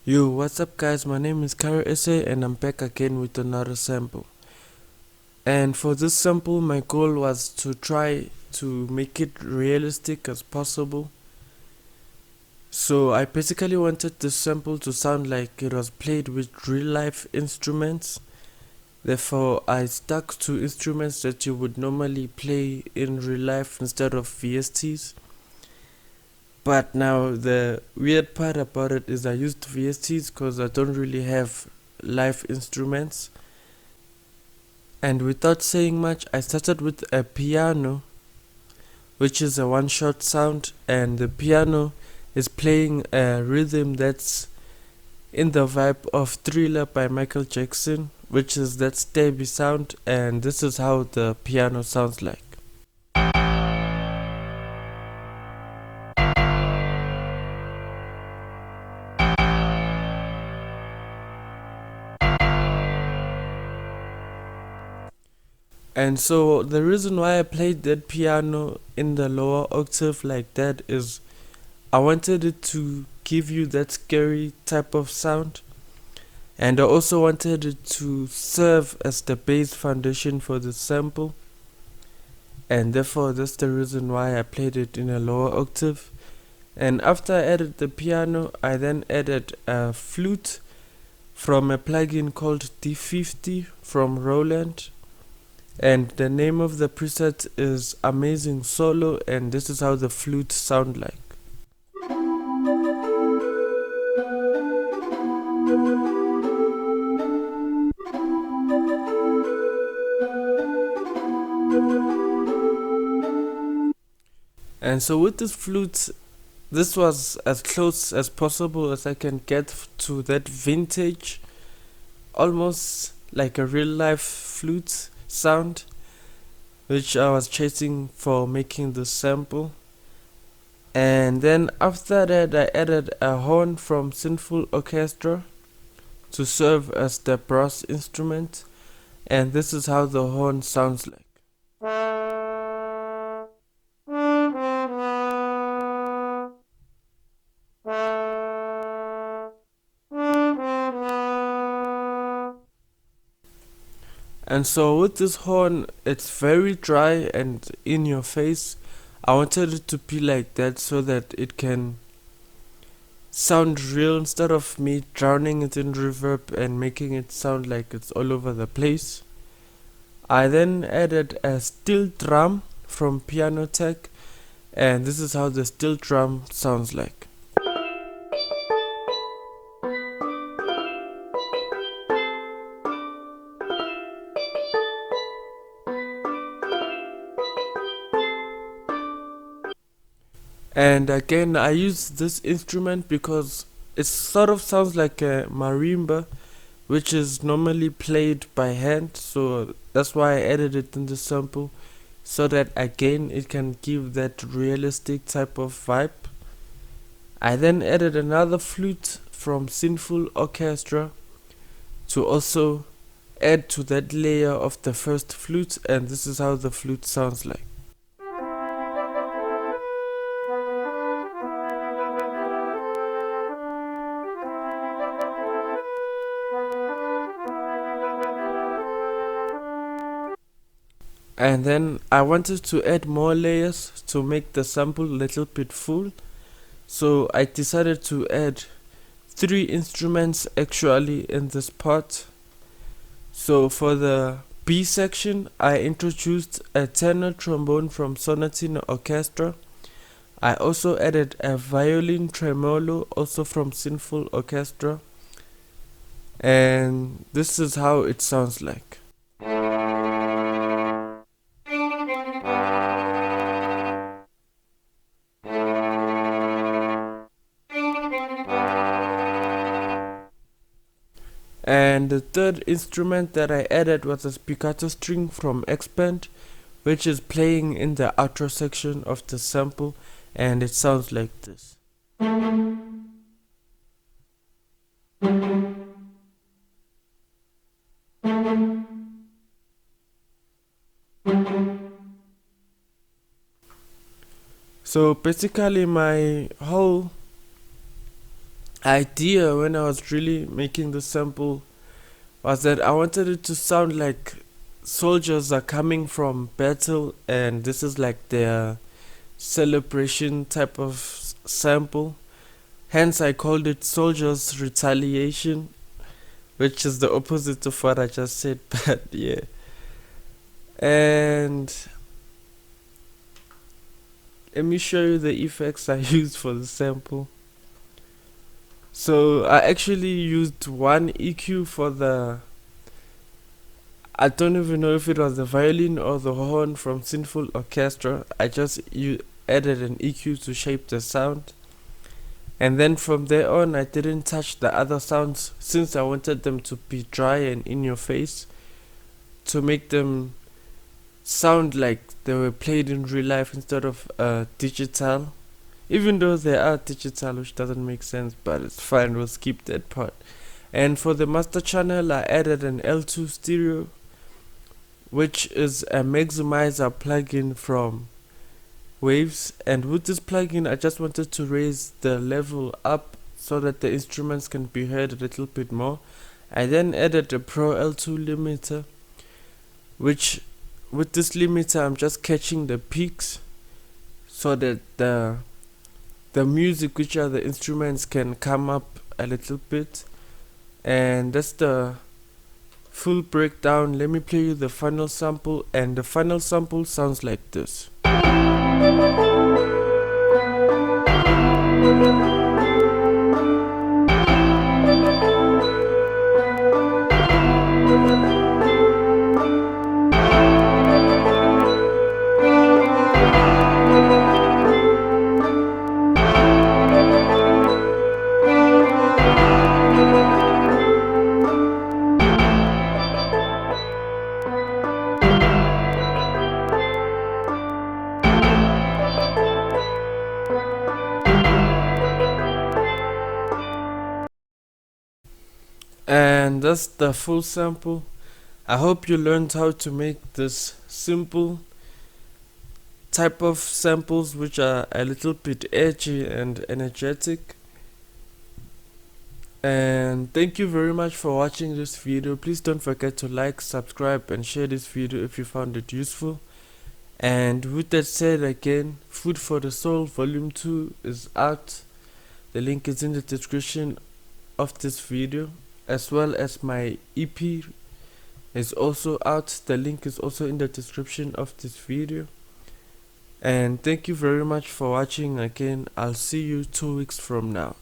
Yo, what's up guys, my name is Kara Esse and I'm back again with another sample. And for this sample my goal was to try to make it realistic as possible. So I basically wanted this sample to sound like it was played with real life instruments. Therefore I stuck to instruments that you would normally play in real life instead of VSTs. But now the weird part about it is I used VSTs because I don't really have live instruments. And without saying much, I started with a piano, which is a one-shot sound, and the piano is playing a rhythm that's in the vibe of Thriller by Michael Jackson, which is that stabby sound, and this is how the piano sounds like. And so the reason why I played that piano in the lower octave like that is I wanted it to give you that scary type of sound, and I also wanted it to serve as the base foundation for the sample, and therefore that's the reason why I played it in a lower octave. And after I added the piano, I then added a flute from a plugin called D50 from Roland, and the name of the preset is Amazing Solo, and this is how the flute sound like. And so with this flute, this was as close as possible as I can get to that vintage, almost like a real life flute sound, which I was chasing for making the sample. And then after that I added a horn from Sinful Orchestra to serve as the brass instrument, and this is how the horn sounds like. And so with this horn, it's very dry and in your face. I wanted it to be like that so that it can sound real instead of me drowning it in reverb and making it sound like it's all over the place. I then added a steel drum from Piano Tech, and this is how the steel drum sounds like. And again, I use this instrument because it sort of sounds like a marimba, which is normally played by hand, so that's why I added it in the sample, so that again it can give that realistic type of vibe. I then added another flute from Sinful Orchestra to also add to that layer of the first flute, and this is how the flute sounds like. And then I wanted to add more layers to make the sample a little bit full, so I decided to add 3 instruments actually in this part. So for the B section, I introduced a tenor trombone from Sonatina Orchestra. I also added a violin tremolo, also from Sinful Orchestra, and this is how it sounds like. And the third instrument that I added was a Spicatto String from Expand, which is playing in the outro section of the sample, and it sounds like this. So basically my whole idea when I was really making the sample was that I wanted it to sound like soldiers are coming from battle, and this is like their celebration type of sample. Hence, I called it Soldiers Retaliation, which is the opposite of what I just said, but yeah. And let me show you the effects I used for the sample. So I actually used one EQ for the, I don't even know if it was the violin or the horn from Sinful Orchestra. I just added an EQ to shape the sound. And then from there on, I didn't touch the other sounds since I wanted them to be dry and in your face, to make them sound like they were played in real life instead of digital. Even though they are digital, which doesn't make sense, but it's fine, we'll skip that part. And for the master channel, I added an L2 stereo, which is a maximizer plugin from Waves. And with this plugin, I just wanted to raise the level up so that the instruments can be heard a little bit more. I then added a Pro L2 limiter, which with this limiter I'm just catching the peaks so that the music, which are the instruments, can come up a little bit. And that's the full breakdown. Let me play you the final sample, and the final sample sounds like this. And that's the full sample. I hope you learned how to make this simple type of samples, which are a little bit edgy and energetic. And thank you very much for watching this video. Please don't forget to like, subscribe, and share this video if you found it useful. And with that said, again, Food for the Soul Volume 2 is out. The link is in the description of this video, as well as my EP is also out. The link is also in the description of this video. And thank you very much for watching again. I'll see you 2 weeks from now.